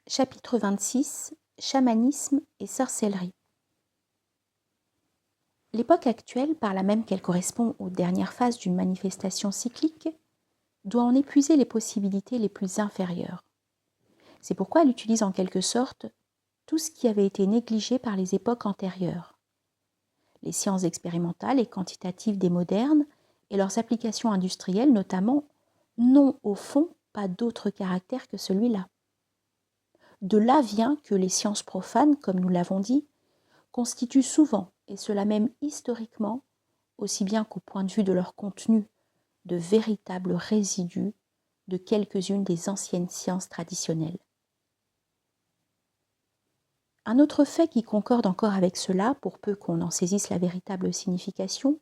Chapitre 26 Chamanisme et sorcellerie. L'époque actuelle, par là même qu'elle correspond aux dernières phases d'une manifestation cyclique, doit en épuiser les possibilités les plus inférieures. C'est pourquoi elle utilise en quelque sorte tout ce qui avait été négligé par les époques antérieures. Les sciences expérimentales et quantitatives des modernes et leurs applications industrielles notamment n'ont au fond pas d'autre caractère que celui-là. De là vient que les sciences profanes, comme nous l'avons dit, constituent souvent, et cela même historiquement, aussi bien qu'au point de vue de leur contenu, de véritables résidus de quelques-unes des anciennes sciences traditionnelles. Un autre fait qui concorde encore avec cela, pour peu qu'on en saisisse la véritable signification,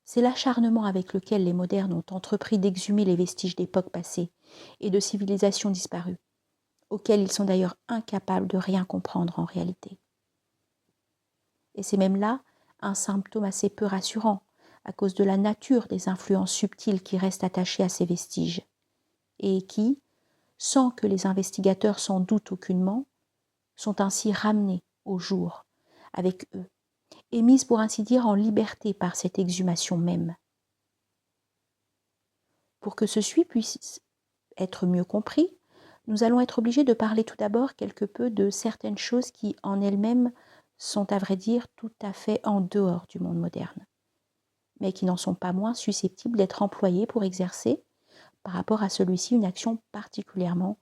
c'est l'acharnement avec lequel les modernes ont entrepris d'exhumer les vestiges d'époques passées et de civilisations disparues, auxquelles ils sont d'ailleurs incapables de rien comprendre en réalité. Et c'est même là un symptôme assez peu rassurant, à cause de la nature des influences subtiles qui restent attachées à ces vestiges, et qui, sans que les investigateurs s'en doutent aucunement, sont ainsi ramenées au jour avec eux, et mises pour ainsi dire en liberté par cette exhumation même. Pour que ceci puisse être mieux compris, nous allons être obligés de parler tout d'abord quelque peu de certaines choses qui, en elles-mêmes, sont à vrai dire tout à fait en dehors du monde moderne, mais qui n'en sont pas moins susceptibles d'être employées pour exercer, par rapport à celui-ci, une action particulièrement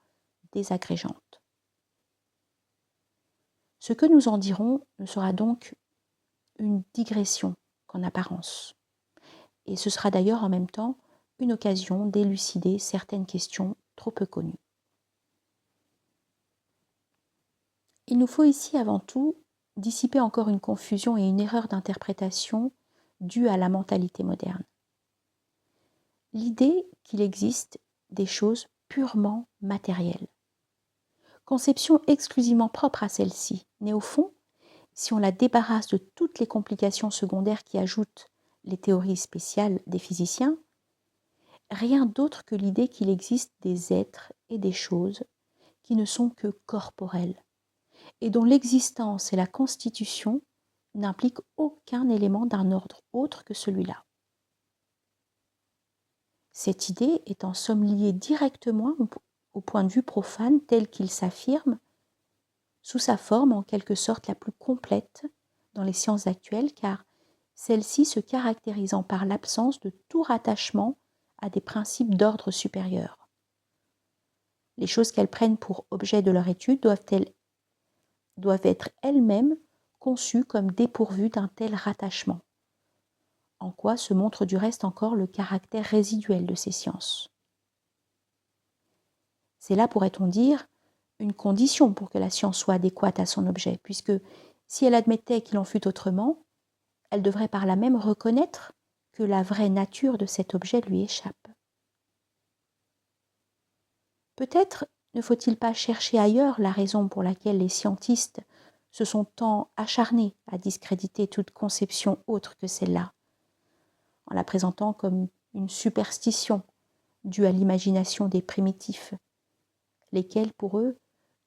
désagrégeante. Ce que nous en dirons ne sera donc une digression qu'en apparence, et ce sera d'ailleurs en même temps une occasion d'élucider certaines questions trop peu connues. Il nous faut ici avant tout dissiper encore une confusion et une erreur d'interprétation due à la mentalité moderne. L'idée qu'il existe des choses purement matérielles, conception exclusivement propre à celle-ci, mais au fond, si on la débarrasse de toutes les complications secondaires qui ajoutent les théories spéciales des physiciens, rien d'autre que l'idée qu'il existe des êtres et des choses qui ne sont que corporels, et dont l'existence et la constitution n'impliquent aucun élément d'un ordre autre que celui-là. Cette idée est en somme liée directement au point de vue profane tel qu'il s'affirme sous sa forme en quelque sorte la plus complète dans les sciences actuelles, car celle-ci se caractérisant par l'absence de tout rattachement à des principes d'ordre supérieur. Les choses qu'elles prennent pour objet de leur étude doivent être elles-mêmes conçues comme dépourvues d'un tel rattachement, en quoi se montre du reste encore le caractère résiduel de ces sciences. C'est là, pourrait-on dire, une condition pour que la science soit adéquate à son objet, puisque si elle admettait qu'il en fût autrement, elle devrait par là même reconnaître que la vraie nature de cet objet lui échappe. Peut-être ne faut-il pas chercher ailleurs la raison pour laquelle les scientistes se sont tant acharnés à discréditer toute conception autre que celle-là, en la présentant comme une superstition due à l'imagination des primitifs, lesquels, pour eux,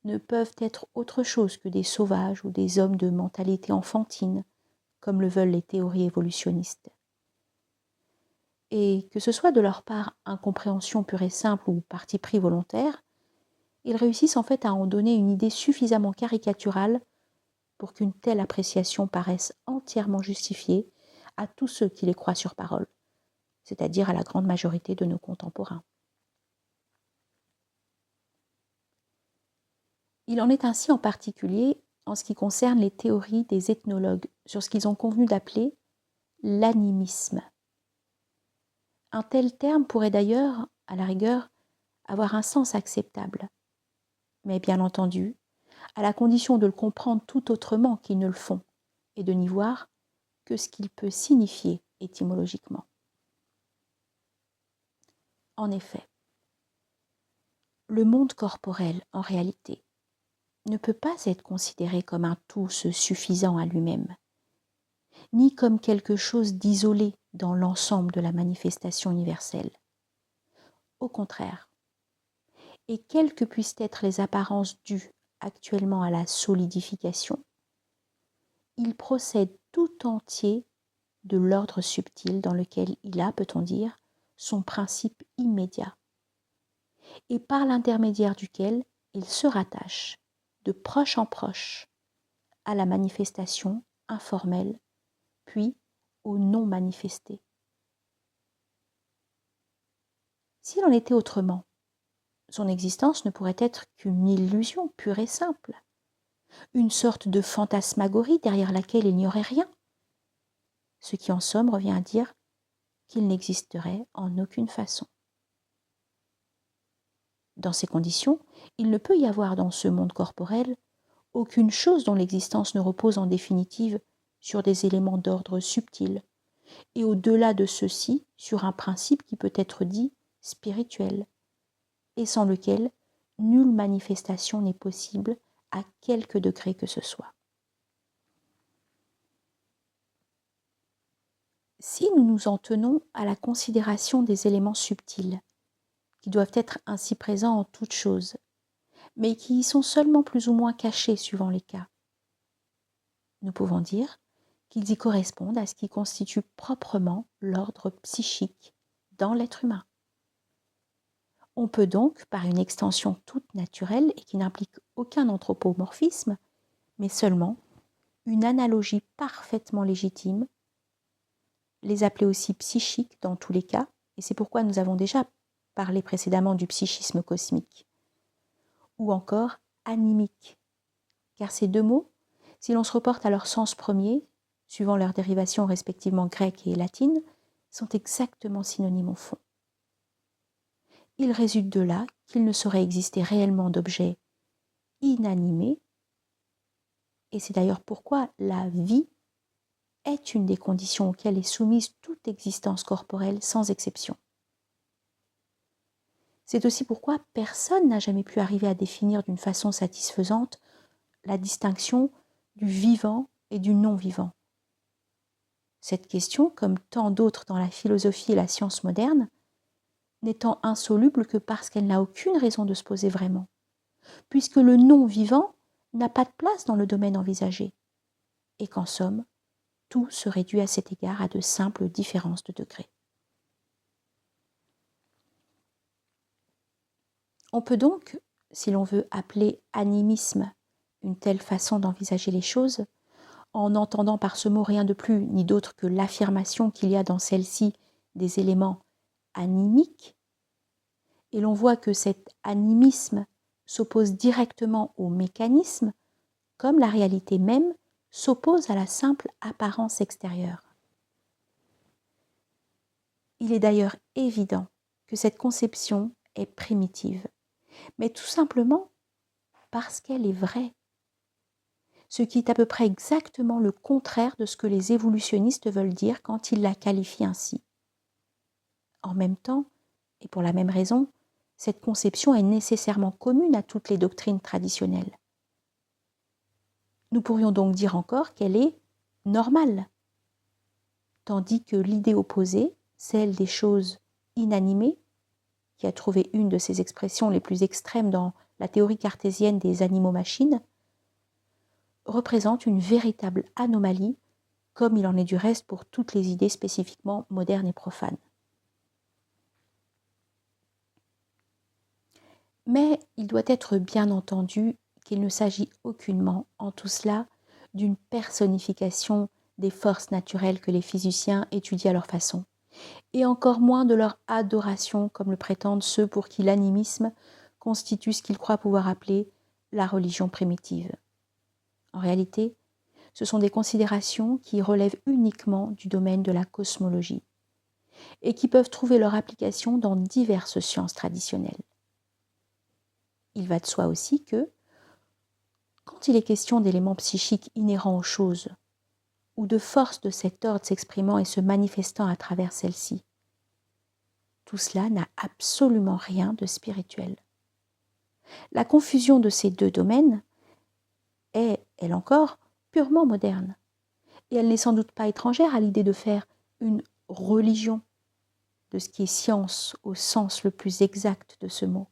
ne peuvent être autre chose que des sauvages ou des hommes de mentalité enfantine, comme le veulent les théories évolutionnistes. Et que ce soit de leur part incompréhension pure et simple ou parti pris volontaire, ils réussissent en fait à en donner une idée suffisamment caricaturale pour qu'une telle appréciation paraisse entièrement justifiée à tous ceux qui les croient sur parole, c'est-à-dire à la grande majorité de nos contemporains. Il en est ainsi en particulier en ce qui concerne les théories des ethnologues sur ce qu'ils ont convenu d'appeler l'animisme. Un tel terme pourrait d'ailleurs, à la rigueur, avoir un sens acceptable, mais bien entendu, à la condition de le comprendre tout autrement qu'ils ne le font, et de n'y voir que ce qu'il peut signifier étymologiquement. En effet, le monde corporel, en réalité, ne peut pas être considéré comme un tout se suffisant à lui-même, ni comme quelque chose d'isolé dans l'ensemble de la manifestation universelle. Au contraire, et quelles que puissent être les apparences dues actuellement à la solidification, il procède tout entier de l'ordre subtil dans lequel il a, peut-on dire, son principe immédiat, et par l'intermédiaire duquel il se rattache, de proche en proche, à la manifestation informelle, puis au non manifesté. S'il en était autrement, son existence ne pourrait être qu'une illusion pure et simple, une sorte de fantasmagorie derrière laquelle il n'y aurait rien, ce qui en somme revient à dire qu'il n'existerait en aucune façon. Dans ces conditions, il ne peut y avoir dans ce monde corporel aucune chose dont l'existence ne repose en définitive sur des éléments d'ordre subtil, et au-delà de ceux-ci sur un principe qui peut être dit spirituel, et sans lequel nulle manifestation n'est possible à quelque degré que ce soit. Si nous nous en tenons à la considération des éléments subtils, qui doivent être ainsi présents en toute chose, mais qui y sont seulement plus ou moins cachés suivant les cas, nous pouvons dire qu'ils y correspondent à ce qui constitue proprement l'ordre psychique dans l'être humain. On peut donc, par une extension toute naturelle et qui n'implique aucun anthropomorphisme, mais seulement une analogie parfaitement légitime, les appeler aussi psychiques dans tous les cas, et c'est pourquoi nous avons déjà parlé précédemment du psychisme cosmique, ou encore animique, car ces deux mots, si l'on se reporte à leur sens premier, suivant leur dérivation respectivement grecque et latine, sont exactement synonymes au fond. Il résulte de là qu'il ne saurait exister réellement d'objets inanimés, et c'est d'ailleurs pourquoi la vie est une des conditions auxquelles est soumise toute existence corporelle sans exception. C'est aussi pourquoi personne n'a jamais pu arriver à définir d'une façon satisfaisante la distinction du vivant et du non-vivant. Cette question, comme tant d'autres dans la philosophie et la science moderne, n'étant insoluble que parce qu'elle n'a aucune raison de se poser vraiment, puisque le non-vivant n'a pas de place dans le domaine envisagé, et qu'en somme, tout se réduit à cet égard à de simples différences de degré. On peut donc, si l'on veut appeler animisme une telle façon d'envisager les choses, en n'entendant par ce mot rien de plus ni d'autre que l'affirmation qu'il y a dans celle-ci des éléments animiques, et l'on voit que cet animisme s'oppose directement au mécanisme, comme la réalité même s'oppose à la simple apparence extérieure. Il est d'ailleurs évident que cette conception est primitive, mais tout simplement parce qu'elle est vraie, ce qui est à peu près exactement le contraire de ce que les évolutionnistes veulent dire quand ils la qualifient ainsi. En même temps, et pour la même raison, cette conception est nécessairement commune à toutes les doctrines traditionnelles. Nous pourrions donc dire encore qu'elle est normale, tandis que l'idée opposée, celle des choses inanimées, qui a trouvé une de ses expressions les plus extrêmes dans la théorie cartésienne des animaux-machines, représente une véritable anomalie, comme il en est du reste pour toutes les idées spécifiquement modernes et profanes. Mais il doit être bien entendu qu'il ne s'agit aucunement, en tout cela, d'une personnification des forces naturelles que les physiciens étudient à leur façon, et encore moins de leur adoration, comme le prétendent ceux pour qui l'animisme constitue ce qu'ils croient pouvoir appeler la religion primitive. En réalité, ce sont des considérations qui relèvent uniquement du domaine de la cosmologie, et qui peuvent trouver leur application dans diverses sciences traditionnelles. Il va de soi aussi que, quand il est question d'éléments psychiques inhérents aux choses, ou de forces de cet ordre s'exprimant et se manifestant à travers celles-ci, tout cela n'a absolument rien de spirituel. La confusion de ces deux domaines est, elle encore, purement moderne, et elle n'est sans doute pas étrangère à l'idée de faire une religion de ce qui est science au sens le plus exact de ce mot.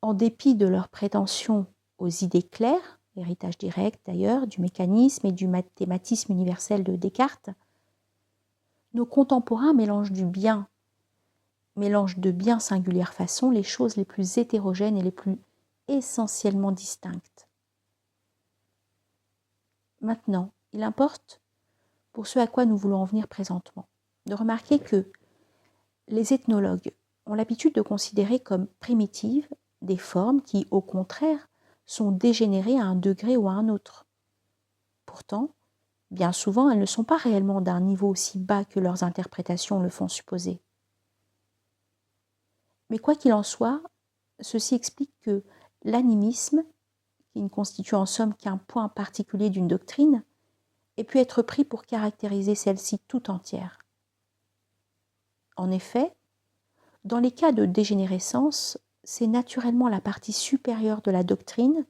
en dépit de leur prétention aux idées claires, héritage direct d'ailleurs, du mécanisme et du mathématisme universel de Descartes, nos contemporains mélangent de bien singulière façon les choses les plus hétérogènes et les plus essentiellement distinctes. Maintenant, il importe, pour ce à quoi nous voulons en venir présentement, de remarquer que les ethnologues ont l'habitude de considérer comme primitives des formes qui, au contraire, sont dégénérées à un degré ou à un autre. Pourtant, bien souvent, elles ne sont pas réellement d'un niveau aussi bas que leurs interprétations le font supposer. Mais quoi qu'il en soit, ceci explique que l'animisme, qui ne constitue en somme qu'un point particulier d'une doctrine, ait pu être pris pour caractériser celle-ci tout entière. En effet, dans les cas de dégénérescence, c'est naturellement la partie supérieure de la doctrine,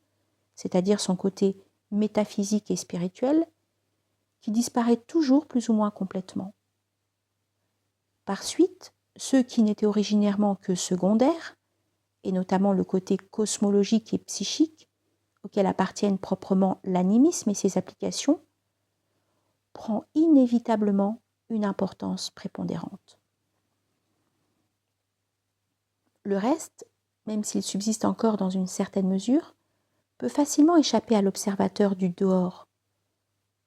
c'est-à-dire son côté métaphysique et spirituel, qui disparaît toujours plus ou moins complètement. Par suite, ceux qui n'étaient originairement que secondaires, et notamment le côté cosmologique et psychique, auquel appartiennent proprement l'animisme et ses applications, prend inévitablement une importance prépondérante. Le reste, même s'il subsiste encore dans une certaine mesure, peut facilement échapper à l'observateur du dehors,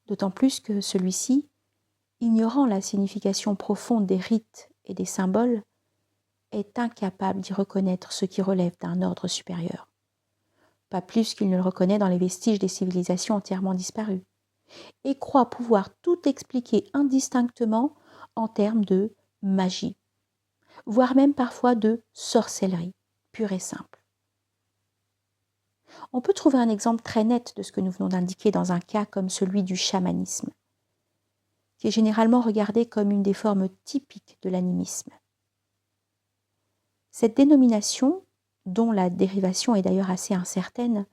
d'autant plus que celui-ci, ignorant la signification profonde des rites et des symboles, est incapable d'y reconnaître ce qui relève d'un ordre supérieur, pas plus qu'il ne le reconnaît dans les vestiges des civilisations entièrement disparues, et croit pouvoir tout expliquer indistinctement en termes de magie, voire même parfois de sorcellerie, pure et simple. On peut trouver un exemple très net de ce que nous venons d'indiquer dans un cas comme celui du chamanisme, qui est généralement regardé comme une des formes typiques de l'animisme. Cette dénomination, dont la dérivation est d'ailleurs assez incertaine,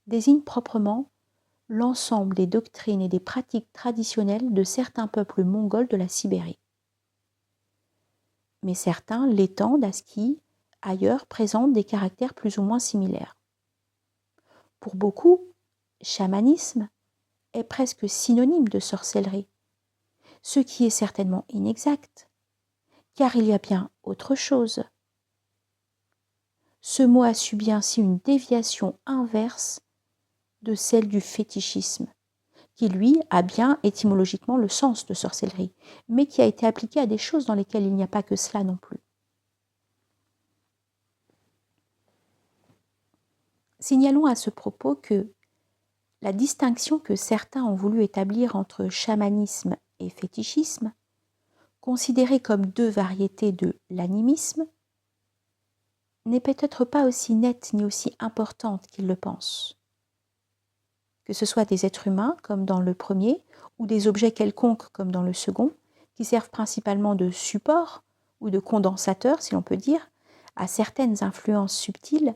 désigne proprement l'ensemble des doctrines et des pratiques traditionnelles de certains peuples mongols de la Sibérie. Mais certains l'étendent à ce qui, ailleurs, présente des caractères plus ou moins similaires. Pour beaucoup, chamanisme est presque synonyme de sorcellerie, ce qui est certainement inexact, car il y a bien autre chose. Ce mot a subi ainsi une déviation inverse de celle du fétichisme, qui lui a bien étymologiquement le sens de sorcellerie, mais qui a été appliqué à des choses dans lesquelles il n'y a pas que cela non plus. Signalons à ce propos que la distinction que certains ont voulu établir entre chamanisme et fétichisme, considérées comme deux variétés de l'animisme, n'est peut-être pas aussi nette ni aussi importante qu'ils le pensent. Que ce soit des êtres humains, comme dans le premier, ou des objets quelconques, comme dans le second, qui servent principalement de support ou de condensateur, si l'on peut dire, à certaines influences subtiles,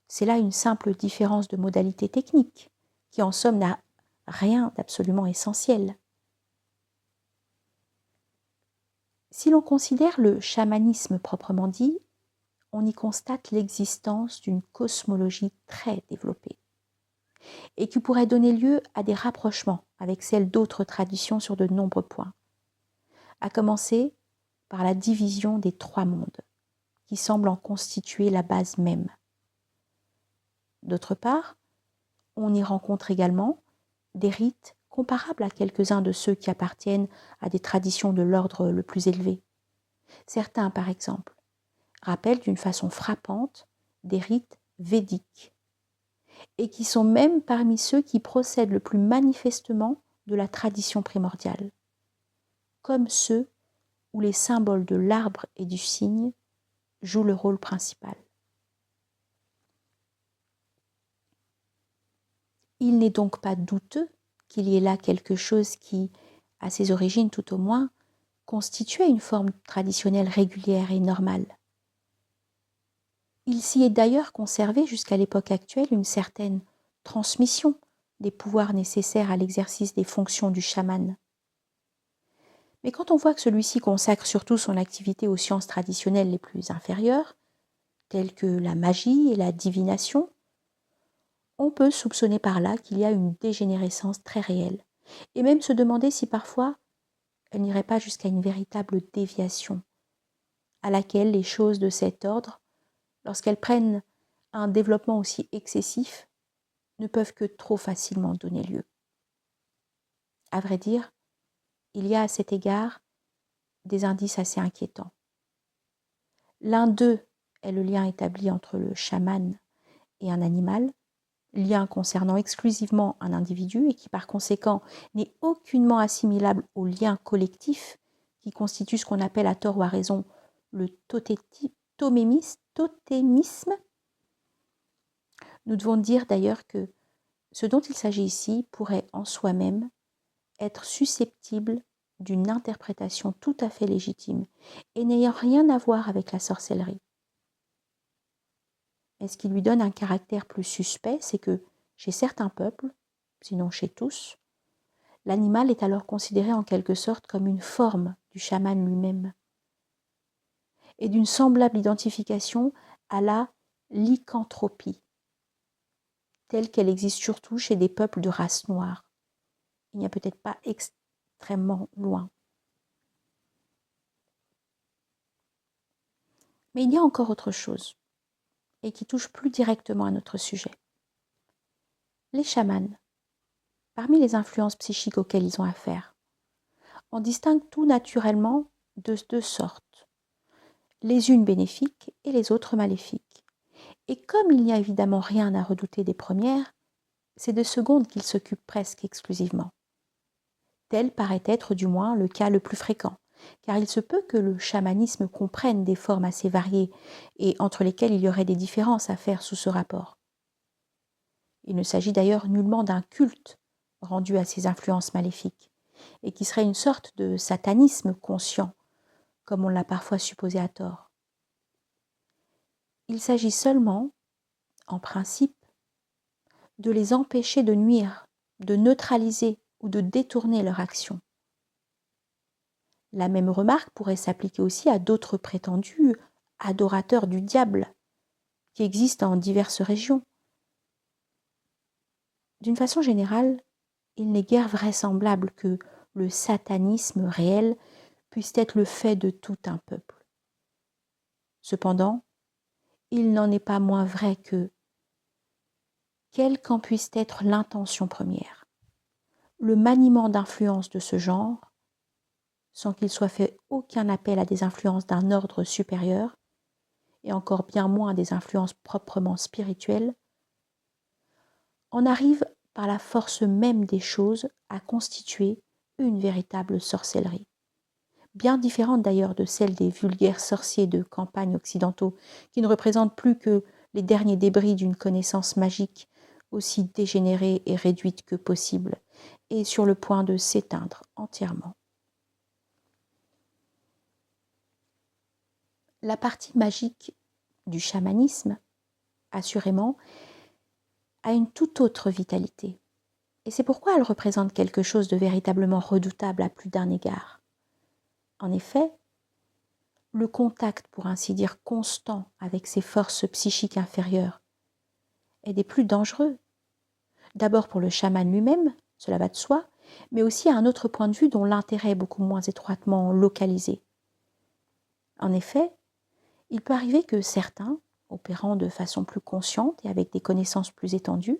c'est là une simple différence de modalité technique, qui en somme n'a rien d'absolument essentiel. Si l'on considère le chamanisme proprement dit, on y constate l'existence d'une cosmologie très développée et qui pourrait donner lieu à des rapprochements avec celle d'autres traditions sur de nombreux points, à commencer par la division des trois mondes, qui semble en constituer la base même. D'autre part, on y rencontre également des rites comparables à quelques-uns de ceux qui appartiennent à des traditions de l'ordre le plus élevé. Certains, par exemple, rappellent d'une façon frappante des rites védiques, et qui sont même parmi ceux qui procèdent le plus manifestement de la tradition primordiale, comme ceux où les symboles de l'arbre et du cygne jouent le rôle principal. Il n'est donc pas douteux qu'il y ait là quelque chose qui, à ses origines tout au moins, constituait une forme traditionnelle régulière et normale. Il s'y est d'ailleurs conservé jusqu'à l'époque actuelle une certaine transmission des pouvoirs nécessaires à l'exercice des fonctions du chaman. Mais quand on voit que celui-ci consacre surtout son activité aux sciences traditionnelles les plus inférieures, tels que la magie et la divination, on peut soupçonner par là qu'il y a une dégénérescence très réelle, et même se demander si parfois elle n'irait pas jusqu'à une véritable déviation, à laquelle les choses de cet ordre, lorsqu'elles prennent un développement aussi excessif, ne peuvent que trop facilement donner lieu. À vrai dire, il y a à cet égard des indices assez inquiétants. L'un d'eux est le lien établi entre le chaman et un animal, lien concernant exclusivement un individu et qui par conséquent n'est aucunement assimilable au lien collectif qui constitue ce qu'on appelle à tort ou à raison le totémisme. Nous devons dire d'ailleurs que ce dont il s'agit ici pourrait en soi-même être susceptible d'une interprétation tout à fait légitime et n'ayant rien à voir avec la sorcellerie. Mais ce qui lui donne un caractère plus suspect, c'est que chez certains peuples, sinon chez tous, l'animal est alors considéré en quelque sorte comme une forme du chaman lui-même et d'une semblable identification à la lycanthropie, telle qu'elle existe surtout chez des peuples de race noire. Il n'y a peut-être pas extrêmement loin. Mais il y a encore autre chose, et qui touche plus directement à notre sujet. Les chamans, parmi les influences psychiques auxquelles ils ont affaire, on distingue tout naturellement de deux sortes, les unes bénéfiques et les autres maléfiques. Et comme il n'y a évidemment rien à redouter des premières, c'est de secondes qu'ils s'occupent presque exclusivement. Tel paraît être du moins le cas le plus fréquent, car il se peut que le chamanisme comprenne des formes assez variées et entre lesquelles il y aurait des différences à faire sous ce rapport. Il ne s'agit d'ailleurs nullement d'un culte rendu à ces influences maléfiques, et qui serait une sorte de satanisme conscient, comme on l'a parfois supposé à tort. Il s'agit seulement, en principe, de les empêcher de nuire, de neutraliser ou de détourner leur action. La même remarque pourrait s'appliquer aussi à d'autres prétendus adorateurs du diable qui existent en diverses régions. D'une façon générale, il n'est guère vraisemblable que le satanisme réel puisse être le fait de tout un peuple. Cependant, il n'en est pas moins vrai que, quelle qu'en puisse être l'intention première, le maniement d'influences de ce genre, sans qu'il soit fait aucun appel à des influences d'un ordre supérieur, et encore bien moins à des influences proprement spirituelles, en arrive par la force même des choses à constituer une véritable sorcellerie. Bien différente d'ailleurs de celle des vulgaires sorciers de campagne occidentaux, qui ne représentent plus que les derniers débris d'une connaissance magique aussi dégénérée et réduite que possible, et sur le point de s'éteindre entièrement. La partie magique du chamanisme, assurément, a une toute autre vitalité, et c'est pourquoi elle représente quelque chose de véritablement redoutable à plus d'un égard. En effet, le contact, pour ainsi dire, constant avec ces forces psychiques inférieures est des plus dangereux. D'abord pour le chaman lui-même, cela va de soi, mais aussi à un autre point de vue dont l'intérêt est beaucoup moins étroitement localisé. En effet, il peut arriver que certains, opérant de façon plus consciente et avec des connaissances plus étendues,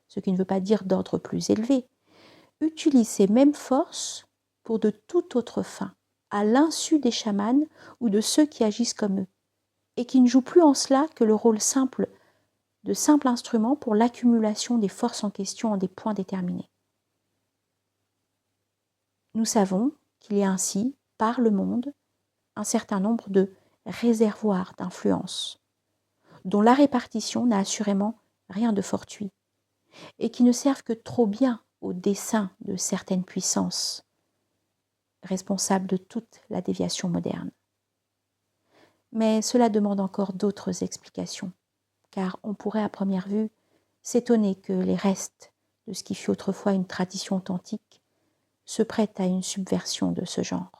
ce qui ne veut pas dire d'ordre plus élevé, utilisent ces mêmes forces pour de toute autre fin, à l'insu des chamans ou de ceux qui agissent comme eux, et qui ne jouent plus en cela que le rôle de simple instrument pour l'accumulation des forces en question en des points déterminés. Nous savons qu'il y a ainsi, par le monde, un certain nombre de réservoirs d'influence, dont la répartition n'a assurément rien de fortuit, et qui ne servent que trop bien aux desseins de certaines puissances, responsables de toute la déviation moderne. Mais cela demande encore d'autres explications, car on pourrait à première vue s'étonner que les restes de ce qui fut autrefois une tradition authentique se prêtent à une subversion de ce genre.